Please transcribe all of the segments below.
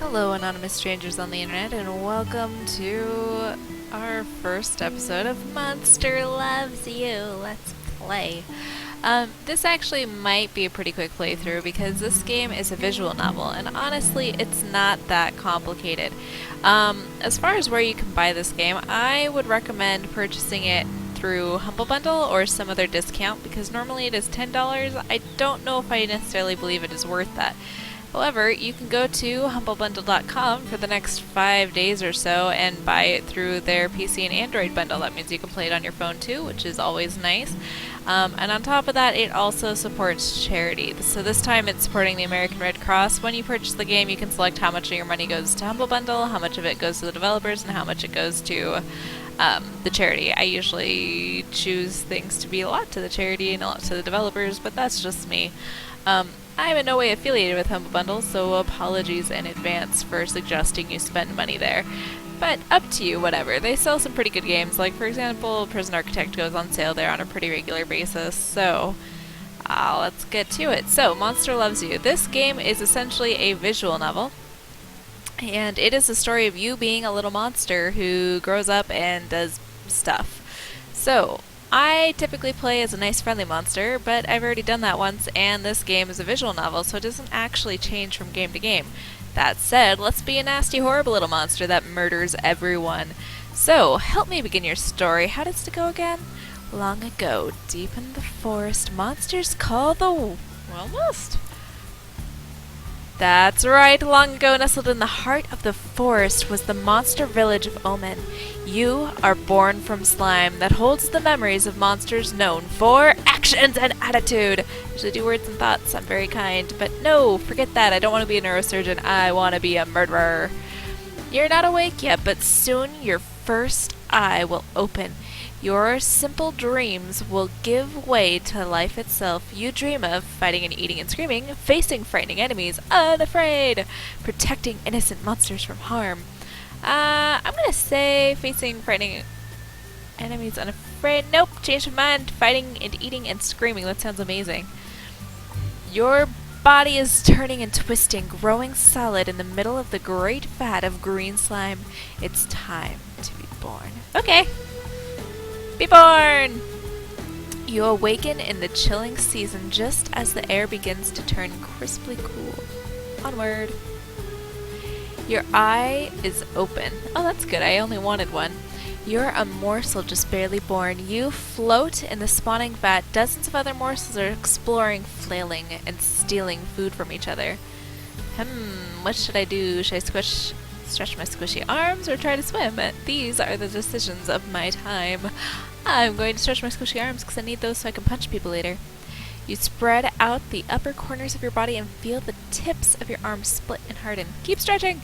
Hello, anonymous strangers on the internet, and welcome to our first episode of Monster Loves You. Let's play. This actually might be a pretty quick playthrough because this game is a visual novel, and honestly, it's not that complicated. As far as where you can buy this game, I would recommend purchasing it through Humble Bundle or some other discount because normally it is $10. I don't know if I necessarily believe it is worth that. However, you can go to humblebundle.com for the next 5 days or so and buy it through their PC and Android bundle. That means you can play it on your phone too, which is always nice. And on top of that, it also supports charity. So this time it's supporting the American Red Cross. When you purchase the game, you can select how much of your money goes to Humble Bundle, how much of it goes to the developers, and how much it goes to the charity. I usually choose things to be a lot to the charity and a lot to the developers, but that's just me. I'm in no way affiliated with Humble Bundle, so apologies in advance for suggesting you spend money there. But up to you, whatever. They sell some pretty good games, like for example, Prison Architect goes on sale there on a pretty regular basis, so let's get to it. So, Monster Loves You. This game is essentially a visual novel, and it is the story of you being a little monster who grows up and does stuff. So, I typically play as a nice friendly monster, but I've already done that once, and this game is a visual novel, so it doesn't actually change from game to game. That said, let's be a nasty, horrible little monster that murders everyone. So, help me begin your story. How does it go again? Long ago, deep in the forest, monsters call the mist. That's right, long ago, nestled in the heart of the forest was the monster village of Omen. You are born from slime that holds the memories of monsters known for actions and attitude. Usually do words and thoughts, I'm very kind, but no, forget that, I don't want to be a neurosurgeon, I want to be a murderer. You're not awake yet, but soon your first eye will open. Your simple dreams will give way to life itself. You dream of fighting and eating and screaming, facing frightening enemies, unafraid, protecting innocent monsters from harm. I'm gonna say facing frightening enemies, unafraid. Nope, changed my mind. Fighting and eating and screaming. That sounds amazing. Your body is turning and twisting, growing solid in the middle of the great vat of green slime. It's time to be born. Okay. Be born! You awaken in the chilling season just as the air begins to turn crisply cool. Onward. Your eye is open. Oh, that's good. I only wanted one. You're a morsel just barely born. You float in the spawning vat. Dozens of other morsels are exploring, flailing, and stealing food from each other. What should I do? Should I stretch my squishy arms or try to swim? These are the decisions of my time. I'm going to stretch my squishy arms because I need those so I can punch people later. You spread out the upper corners of your body and feel the tips of your arms split and harden. Keep stretching!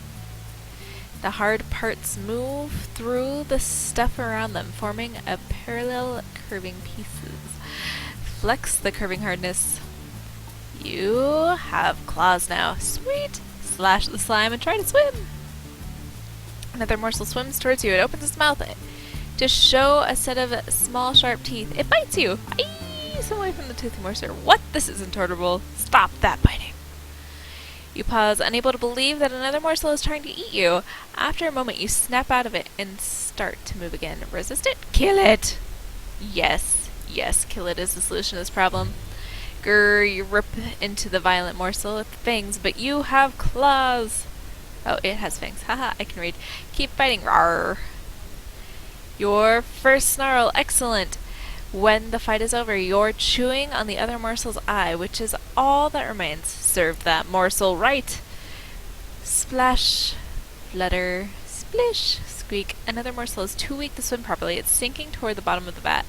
The hard parts move through the stuff around them, forming a parallel curving pieces. Flex the curving hardness. You have claws now. Sweet! Slash the slime and try to swim! Another morsel swims towards you. It opens its mouth to show a set of small, sharp teeth. It bites you! Aye! Swim away from the toothy morsel. What? This isn't tolerable. Stop that biting. You pause, unable to believe that another morsel is trying to eat you. After a moment, you snap out of it and start to move again. Resist it? Kill it! Yes, kill it is the solution to this problem. Grr, you rip into the violent morsel with fangs, but you have claws. Oh, it has fangs. Haha, I can read. Keep fighting. Rawr. Your first snarl. Excellent. When the fight is over, you're chewing on the other morsel's eye, which is all that remains. Serve that morsel right. Splash. Flutter. Splish. Squeak. Another morsel is too weak to swim properly. It's sinking toward the bottom of the vat.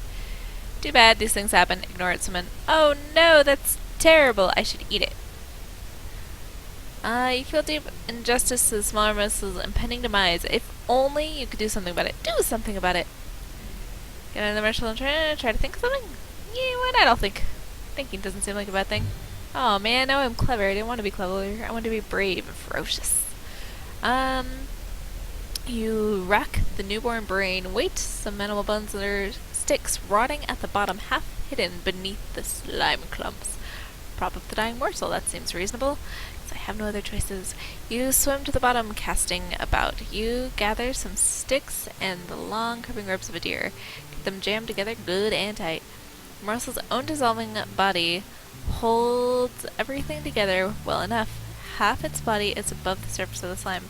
Too bad. These things happen. Ignore it, swimman. Oh no, that's terrible. I should eat it. You feel deep injustice to the smaller muscles' impending demise. If only you could do something about it. Do something about it! Get another marshal and try to think of something? Yeah, why not? I'll think. Thinking doesn't seem like a bad thing. Oh man, now I'm clever. I didn't want to be clever. I want to be brave and ferocious. You rack the newborn brain. Wait, some animal bones that are sticks rotting at the bottom, half hidden beneath the slime clumps. Prop up the dying morsel. That seems reasonable. I have no other choices. You swim to the bottom, casting about. You gather some sticks and the long curving ropes of a deer. Get them jammed together good and tight. The morsel's own dissolving body holds everything together well enough. Half its body is above the surface of the slime.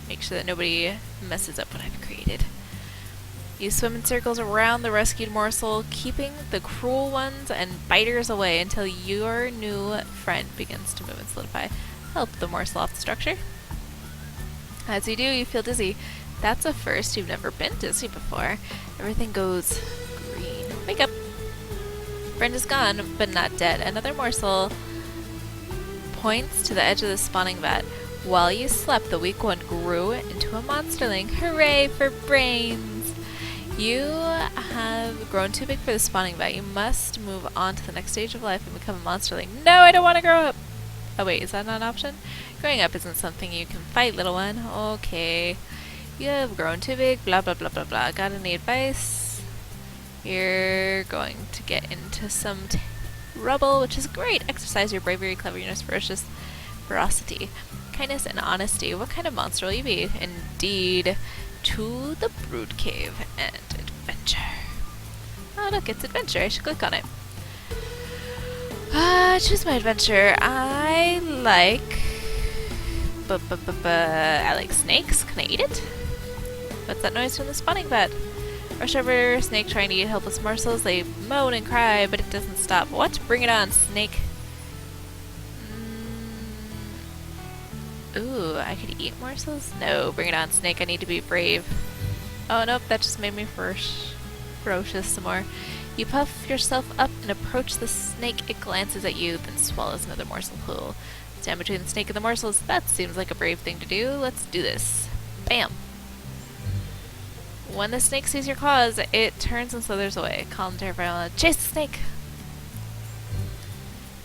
Make sure that nobody messes up what I've created. You swim in circles around the rescued morsel, keeping the cruel ones and biters away until your new friend begins to move and solidify. Help the morsel off the structure. As you do, you feel dizzy. That's a first. You've never been dizzy before. Everything goes green. Wake up. Friend is gone, but not dead. Another morsel points to the edge of the spawning vat. While you slept, the weak one grew into a monsterling. Hooray for brains! You have grown too big for the spawning vat. You must move on to the next stage of life and become a monsterling. No, I don't want to grow up! Oh wait, is that not an option? Growing up isn't something you can fight, little one. Okay. You have grown too big, blah blah blah blah blah. Got any advice? You're going to get into some trouble, which is great. Exercise your bravery, cleverness, ferocity, kindness, and honesty. What kind of monster will you be? Indeed. To the brood cave and adventure. Oh look, it's adventure. I should click on it. Choose my adventure. I like snakes. Can I eat it? What's that noise from the spawning vat? Rush over, snake trying to eat helpless morsels. They moan and cry, but it doesn't stop. What? Bring it on, snake. Ooh, I could eat morsels? No, bring it on, snake. I need to be brave. Oh, nope, that just made me ferocious some more. You puff yourself up and approach the snake. It glances at you, then swallows another morsel whole. Stand between the snake and the morsels. That seems like a brave thing to do. Let's do this. Bam! When the snake sees your claws, it turns and slithers away. Calm, terrified. Chase the snake!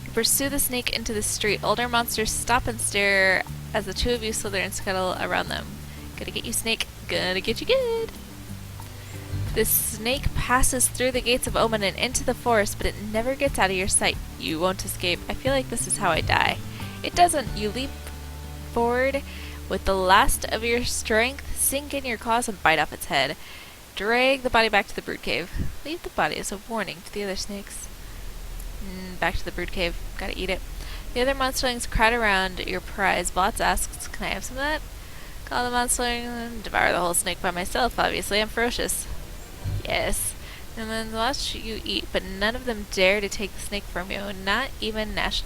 You pursue the snake into the street. Older monsters stop and stare as the two of you slither and scuttle around them. Gonna get you, snake. Gonna get you good. The snake passes through the gates of Omen and into the forest, but it never gets out of your sight. You won't escape. I feel like this is how I die. It doesn't. You leap forward with the last of your strength, sink in your claws and bite off its head. Drag the body back to the brood cave. Leave the body as a warning to the other snakes. Back to the brood cave. Gotta eat it. The other monsterlings crowd around your prize. Blotz asks, can I have some of that? Call the monsterling and devour the whole snake by myself, obviously. I'm ferocious. Yes. And then watch you eat, but none of them dare to take the snake from you. Not even Nash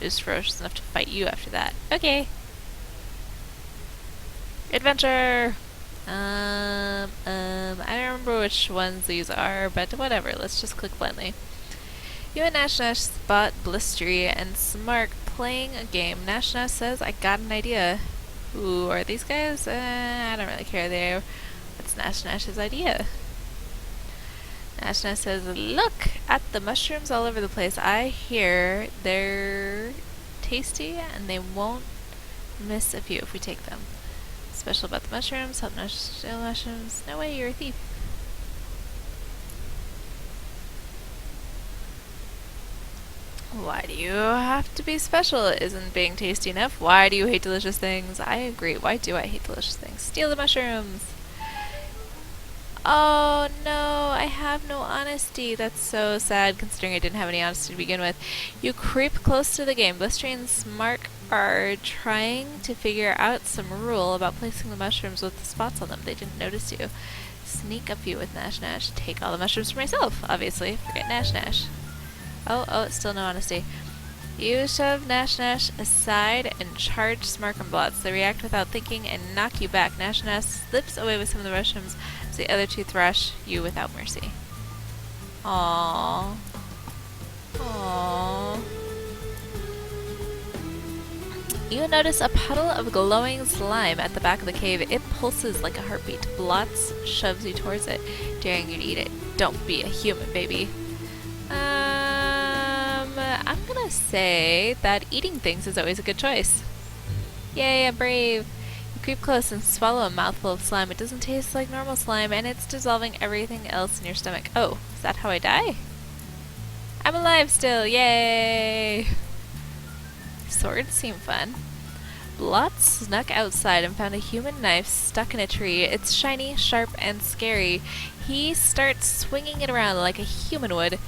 is ferocious enough to fight you after that. Okay. Adventure! I don't remember which ones these are, but whatever. Let's just click blindly. You and Nash spot Blistery and Smark playing a game. Nash says, I got an idea. Ooh, are these guys? I don't really care. What's Nash's idea? Nash says, look at the mushrooms all over the place. I hear they're tasty and they won't miss a few if we take them. Special about the mushrooms, help Nash steal mushrooms. No way, you're a thief. Why do you have to be special? Isn't being tasty enough? Why do you hate delicious things? I agree. Why do I hate delicious things? Steal the mushrooms! Oh no, I have no honesty. That's so sad considering I didn't have any honesty to begin with. You creep close to the game. Blistery and Smark are trying to figure out some rule about placing the mushrooms with the spots on them. They didn't notice you. Sneak up you with Nash. Take all the mushrooms for myself, obviously. Forget Nash. Oh, it's still no honesty. You shove Nash aside and charge Smark and Blotz. They react without thinking and knock you back. Nash slips away with some of the mushrooms as the other two thrash you without mercy. Aww. You notice a puddle of glowing slime at the back of the cave. It pulses like a heartbeat. Blotz shoves you towards it, daring you to eat it. Don't be a human, baby. I'm gonna say that eating things is always a good choice. Yay, I'm brave. You creep close and swallow a mouthful of slime. It doesn't taste like normal slime, and it's dissolving everything else in your stomach. Oh, is that how I die? I'm alive still, yay! Swords seem fun. Blot snuck outside and found a human knife stuck in a tree. It's shiny, sharp, and scary. He starts swinging it around like a human would.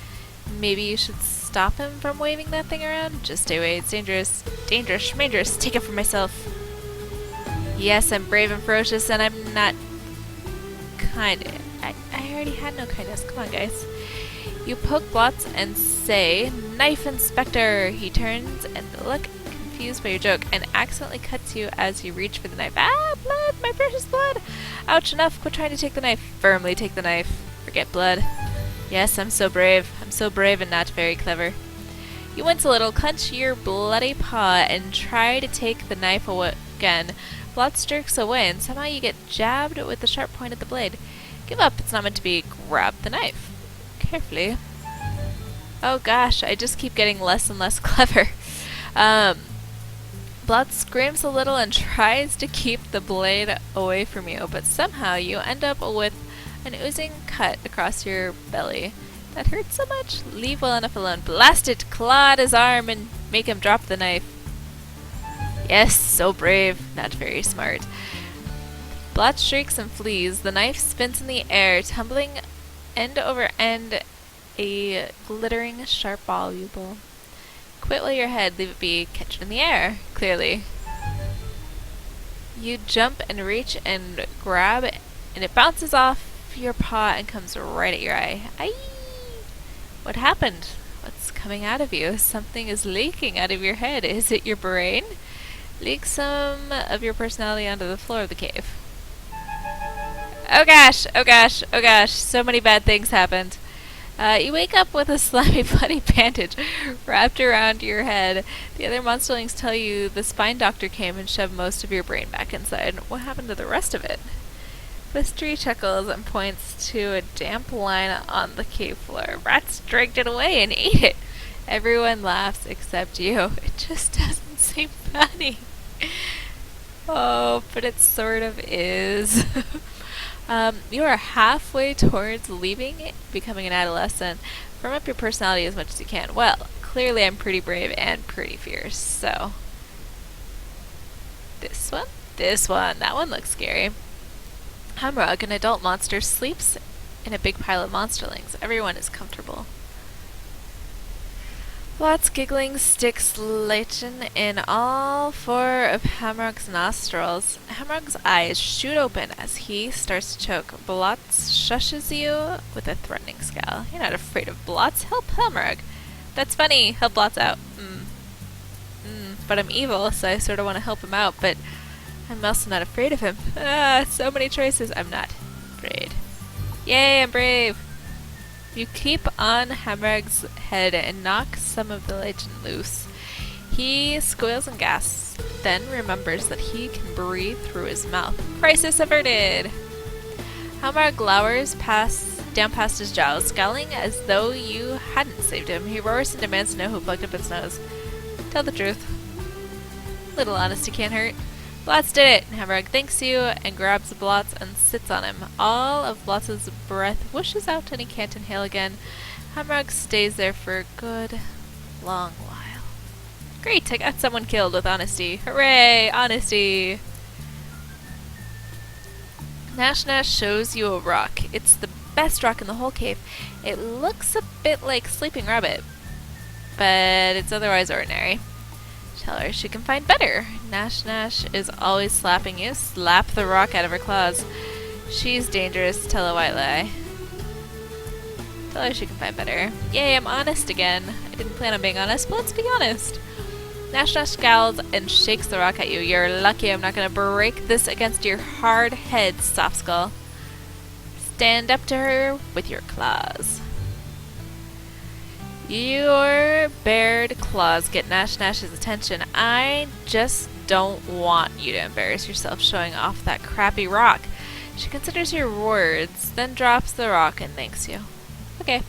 Maybe you should stop him from waving that thing around? Just stay away. It's dangerous. Dangerous. Dangerous. Take it for myself. Yes, I'm brave and ferocious, and I'm not kind. I already had no kindness. Come on, guys. You poke Blots and say, "Knife Inspector!" He turns and look confused by your joke and accidentally cuts you as you reach for the knife. Ah, blood! My precious blood! Ouch, enough! Quit trying to take the knife. Firmly take the knife. Forget blood. Yes, I'm so brave. I'm so brave and not very clever. You wince a little, clench your bloody paw, and try to take the knife away again. Blot jerks away, and somehow you get jabbed with the sharp point of the blade. Give up. It's not meant to be. Grab the knife. Carefully. Oh gosh, I just keep getting less and less clever. Blot screams a little and tries to keep the blade away from you, but somehow you end up with an oozing cut across your belly. That hurts so much? Leave well enough alone. Blast it! Claw at his arm and make him drop the knife. Yes, so brave. Not very smart. Blot shrieks and flees. The knife spins in the air, tumbling end over end, a glittering sharp voluble. Quit while you're ahead, leave it be, catch it in the air. Clearly. You jump and reach and grab it, and it bounces off your paw and comes right at your eye. Aye! What happened? What's coming out of you? Something is leaking out of your head. Is it your brain? Leak some of your personality onto the floor of the cave. Oh gosh, oh gosh, oh gosh, so many bad things happened. You wake up with a slimy, bloody bandage wrapped around your head. The other monsterlings tell you the spine doctor came and shoved most of your brain back inside. What happened to the rest of it? Mystery chuckles and points to a damp line on the cave floor. Rats dragged it away and ate it. Everyone laughs except you. It just doesn't seem funny. Oh, but it sort of is. You are halfway towards leaving, becoming an adolescent. Firm up your personality as much as you can. Well, clearly I'm pretty brave and pretty fierce, so... This one, that one looks scary. Hamrog, an adult monster, sleeps in a big pile of monsterlings. Everyone is comfortable. Blot's giggling sticks Leichen in all four of Hamrog's nostrils. Hamrog's eyes shoot open as he starts to choke. Blot shushes you with a threatening scowl. You're not afraid of Blots. Help Hamrog. That's funny. Help Blots out. But I'm evil, so I sort of want to help him out, but I'm also not afraid of him. So many choices. I'm not afraid. Yay, I'm brave. You keep on Hamrog's head and knock some of the legend loose. He squeals and gasps, then remembers that he can breathe through his mouth. Crisis averted! Hamrog glowers down past his jaws, scowling as though you hadn't saved him. He roars and demands to know who plugged up its nose. Tell the truth. Little honesty can't hurt. Blots did it! Hamrog thanks you and grabs Blots and sits on him. All of Blots' breath whooshes out and he can't inhale again. Hamrog stays there for a good, long while. Great! I got someone killed with honesty. Hooray! Honesty! Nash Nash shows you a rock. It's the best rock in the whole cave. It looks a bit like Sleeping Rabbit, but it's otherwise ordinary. Tell her she can find better. Nash Nash is always slapping you. Slap the rock out of her claws. She's dangerous. Tell a white lie. Tell her she can find better. Yay, I'm honest again. I didn't plan on being honest, but let's be honest. Nash Nash scowls and shakes the rock at you. You're lucky I'm not going to break this against your hard head, soft skull. Stand up to her with your claws. Your bared claws get Nash Nash's attention. I just don't want you to embarrass yourself showing off that crappy rock. She considers your words, then drops the rock and thanks you. Okay.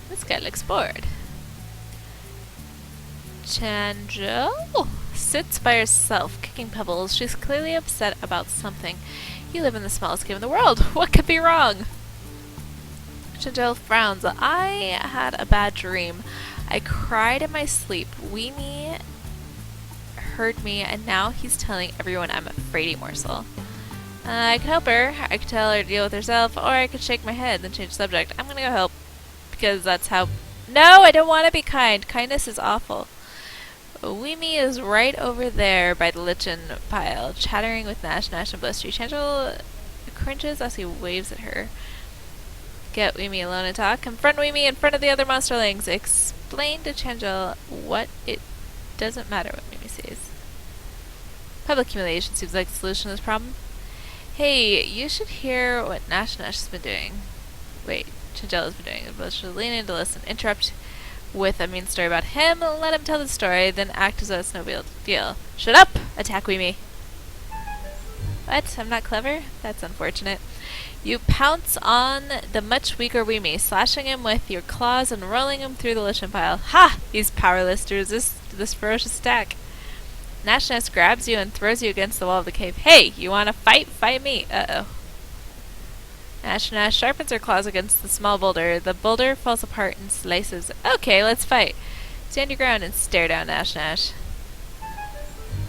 This guy looks bored. Chanjo sits by herself, kicking pebbles. She's clearly upset about something. You live in the smallest cave in the world. What could be wrong? Chanjo frowns. I had a bad dream. I cried in my sleep. Weemy heard me, and now he's telling everyone I'm a fraidy morsel. I could help her. I could tell her to deal with herself, or I could shake my head and change the subject. I'm gonna go help, because that's how... No, I don't want to be kind. Kindness is awful. Weemy is right over there by the lichen pile, chattering with Nash and Blistery. Changel cringes as he waves at her. Get Weemy alone and talk. Confront Weemy in front of the other monsterlings. Explain to Changel what it doesn't matter what Weemy says. Public humiliation seems like the solution to this problem. Hey, you should hear what Nash has been doing. Wait, Changel has been doing. Both should lean in to listen. Interrupt with a mean story about him. Let him tell the story, then act as though it's no big deal. Shut up! Attack Weemy. What? I'm not clever? That's unfortunate. You pounce on the much weaker Weemy, slashing him with your claws and rolling him through the lichen pile. Ha! He's powerless to resist this ferocious attack. Nashness grabs you and throws you against the wall of the cave. Hey, you wanna fight? Fight me. Uh-oh. Nash sharpens her claws against the small boulder. The boulder falls apart in slices. Okay, let's fight. Stand your ground and stare down Nash.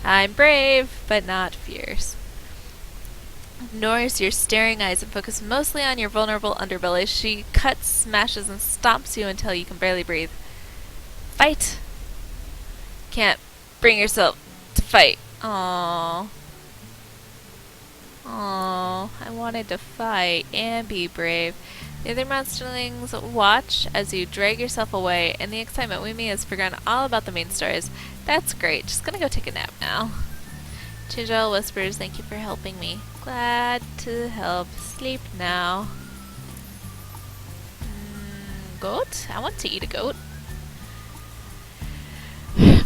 I'm brave, but not fierce. Ignores your staring eyes and focus mostly on your vulnerable underbelly. She cuts, smashes, and stomps you until you can barely breathe. Fight! Can't bring yourself to fight. Aww. Aww. I wanted to fight and be brave. The other monsterlings watch as you drag yourself away. In the excitement, Weemy has forgotten all about the main stories. That's great. Just gonna go take a nap now. Changel whispers, thank you for helping me. Glad to help. Sleep now. Goat? I want to eat a goat.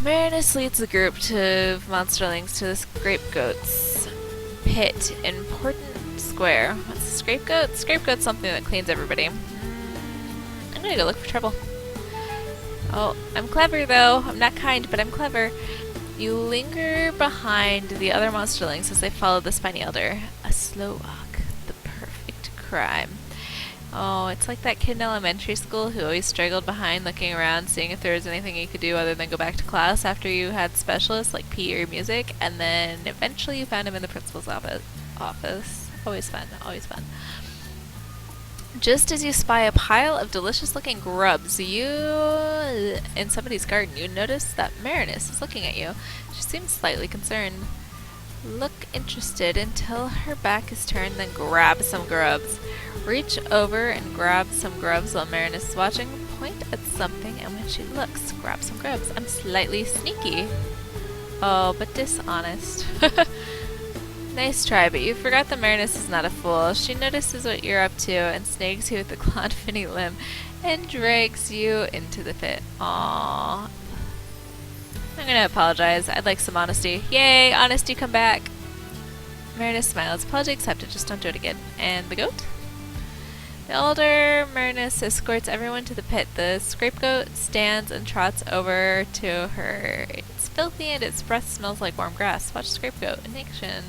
Marinus leads the group of monsterlings to the scapegoat's pit. Important square. What's a scapegoat? Scapegoat's something that cleans everybody. I'm gonna go look for trouble. Oh, I'm clever though. I'm not kind, but I'm clever. You linger behind the other monsterlings as they follow the spiny elder. A slow walk. The perfect crime. Oh, it's like that kid in elementary school who always straggled behind looking around, seeing if there was anything you could do other than go back to class after you had specialists like PE or music, and then eventually you found him in the principal's office. Always fun, always fun. Just as you spy a pile of delicious-looking grubs, in somebody's garden, you notice that Marinus is looking at you. She seems slightly concerned. Look interested until her back is turned, then grab some grubs. Reach over and grab some grubs while Marinus is watching. Point at something, and when she looks, grab some grubs. I'm slightly sneaky. Oh, but dishonest. Nice try, but you forgot that Marinus is not a fool. She notices what you're up to and snags you with a clawed finny limb and drags you into the pit. Aww. I'm gonna apologize. I'd like some honesty. Yay, honesty, come back. Marinus smiles. Apology accepted, just don't do it again. And the goat? The older Marinus escorts everyone to the pit. The scapegoat stands and trots over to her. It's filthy and its breath smells like warm grass. Watch scapegoat in action.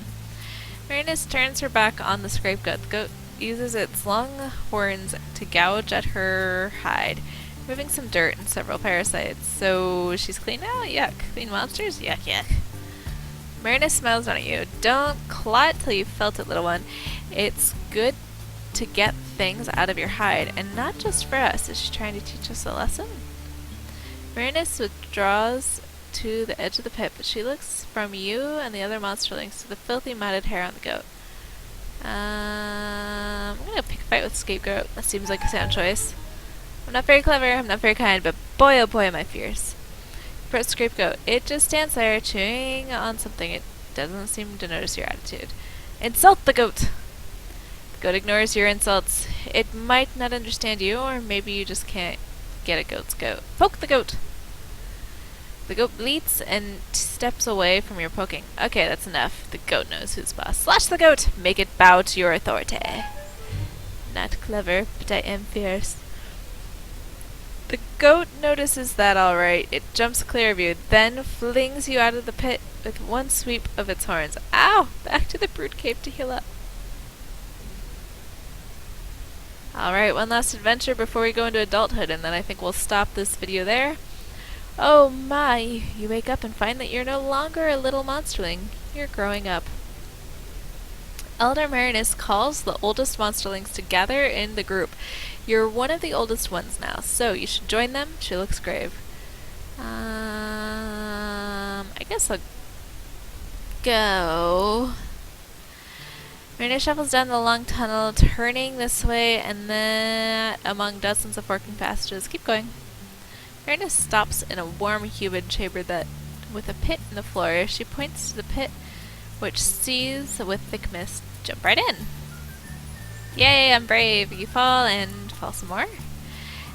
Marinus turns her back on the scapegoat. The goat uses its long horns to gouge at her hide, removing some dirt and several parasites. So she's clean now? Yuck. Clean monsters? Yuck, yuck. Marinus smiles down at you. Don't claw it till you've felt it, little one. It's good to get things out of your hide, and not just for us. Is she trying to teach us a lesson? Marinus withdraws to the edge of the pit, but she looks from you and the other monsterlings to the filthy matted hair on the goat. I'm gonna pick a fight with Scapegoat. That seems like a sound choice. I'm not very clever, I'm not very kind, but boy oh boy am I fierce. Approach Scapegoat. It just stands there chewing on something. It doesn't seem to notice your attitude. Insult the goat! The goat ignores your insults. It might not understand you, or maybe you just can't get a goat's goat. Poke the goat! The goat bleats and steps away from your poking. Okay, that's enough. The goat knows who's boss. Slash the goat! Make it bow to your authority. Not clever, but I am fierce. The goat notices that alright. It jumps clear of you, then flings you out of the pit with one sweep of its horns. Ow! Back to the brood cave to heal up. Alright, one last adventure before we go into adulthood, and then I think we'll stop this video there. Oh my! You wake up and find that you're no longer a little monsterling. You're growing up. Elder Marinus calls the oldest monsterlings to gather in the group. You're one of the oldest ones now, so you should join them. She looks grave. I guess I'll go. Marinus shuffles down the long tunnel, turning this way and then among dozens of forking passages. Keep going. Marinus stops in a warm, humid chamber with a pit in the floor. She points to the pit, which seethes with thick mist. Jump right in. Yay, I'm brave. You fall and fall some more.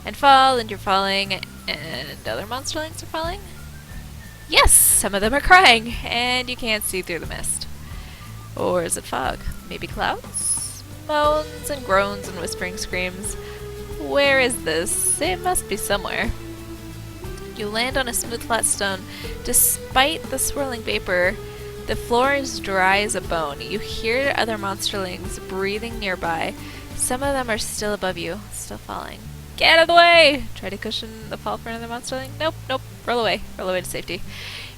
And fall, and you're falling, and other monsterlings are falling. Yes, some of them are crying, and you can't see through the mist. Or is it fog? Maybe clouds? Moans and groans and whispering screams. Where is this? It must be somewhere. You land on a smooth flat stone. Despite the swirling vapor, the floor is dry as a bone. You hear other monsterlings breathing nearby. Some of them are still above you, still falling. Get out of the way! Try to cushion the fall for another monsterling. Nope, nope. Roll away. Roll away to safety.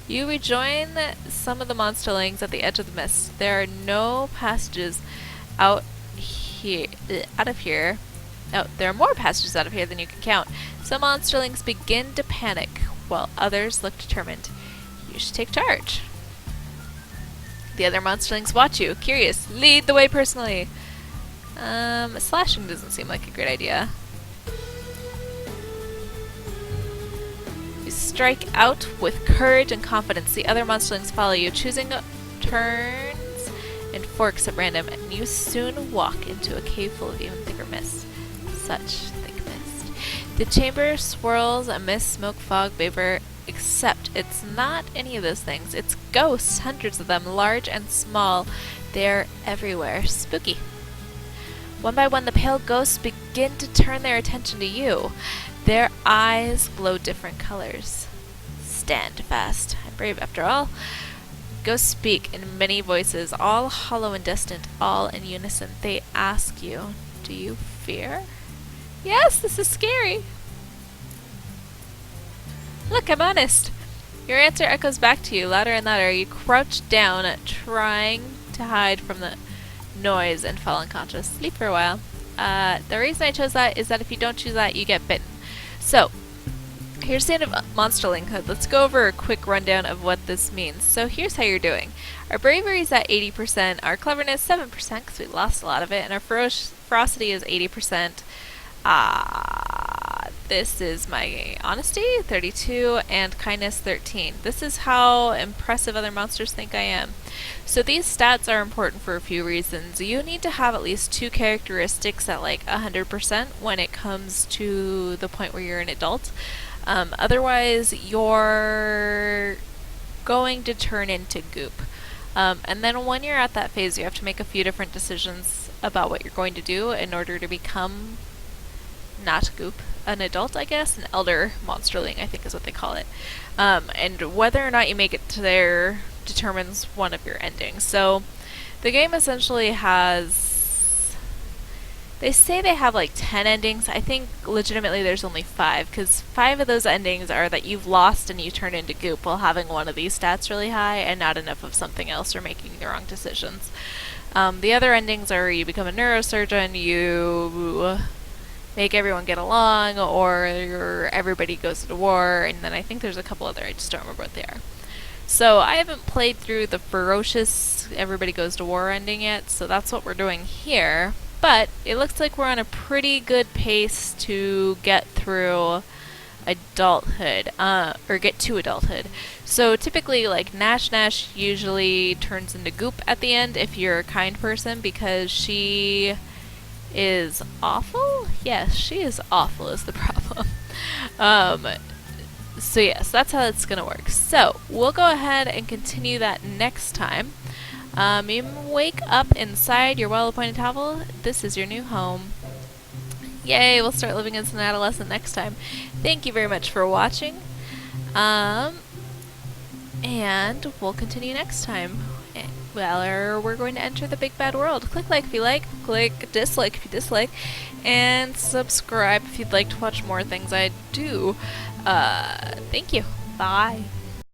You rejoin some of the monsterlings at the edge of the mist. There are no passages out of here. Oh, there are more passages out of here than you can count. Some monsterlings begin to panic, while others look determined. You should take charge. The other monsterlings watch you, curious. Lead the way personally. Slashing doesn't seem like a great idea. You strike out with courage and confidence. The other monsterlings follow you, choosing turns and forks at random, and you soon walk into a cave full of even thicker mist. Such thick mist. The chamber swirls a mist, smoke, fog, vapor, except it's not any of those things. It's ghosts, hundreds of them, large and small. They're everywhere. Spooky. One by one, the pale ghosts begin to turn their attention to you. Their eyes glow different colors. Stand fast. I'm brave after all. Ghosts speak in many voices, all hollow and distant, all in unison. They ask you, do you fear? Yes, this is scary. Look, I'm honest. Your answer echoes back to you, louder and louder. You crouch down, trying to hide from the noise and fall unconscious. Sleep for a while. The reason I chose that is that if you don't choose that, you get bitten. So, here's the end of Monsterling. Let's go over a quick rundown of what this means. So here's how you're doing. Our bravery is at 80%, our cleverness 7% because we lost a lot of it, and our ferocity is 80%. This is my honesty, 32, and kindness, 13. This is how impressive other monsters think I am. So these stats are important for a few reasons. You need to have at least 2 characteristics at like 100% when it comes to the point where you're an adult. Otherwise, you're going to turn into goop. And then when you're at that phase, you have to make a few different decisions about what you're going to do in order to become not goop, an adult, I guess, an elder monsterling, I think is what they call it. And whether or not you make it to there determines one of your endings. So the game essentially has, they say they have like 10 endings. I think legitimately there's only 5, because 5 of those endings are that you've lost and you turn into goop while having one of these stats really high and not enough of something else or making the wrong decisions. The other endings are you become a neurosurgeon, you make everyone get along, or everybody goes to war, and then I think there's a couple other, I just don't remember what they are. So I haven't played through the ferocious everybody goes to war ending yet, so that's what we're doing here. But it looks like we're on a pretty good pace to get through adulthood, or get to adulthood. So typically, like, Nash usually turns into goop at the end if you're a kind person, because she is awful? Yes, she is awful is the problem. So yes, that's how it's gonna work. So, we'll go ahead and continue that next time. You wake up inside your well-appointed hovel. This is your new home. Yay, we'll start living as an adolescent next time. Thank you very much for watching. And we'll continue next time. Well, we're going to enter the big bad world. Click like if you like, click dislike if you dislike, and subscribe if you'd like to watch more things I do. Thank you. Bye.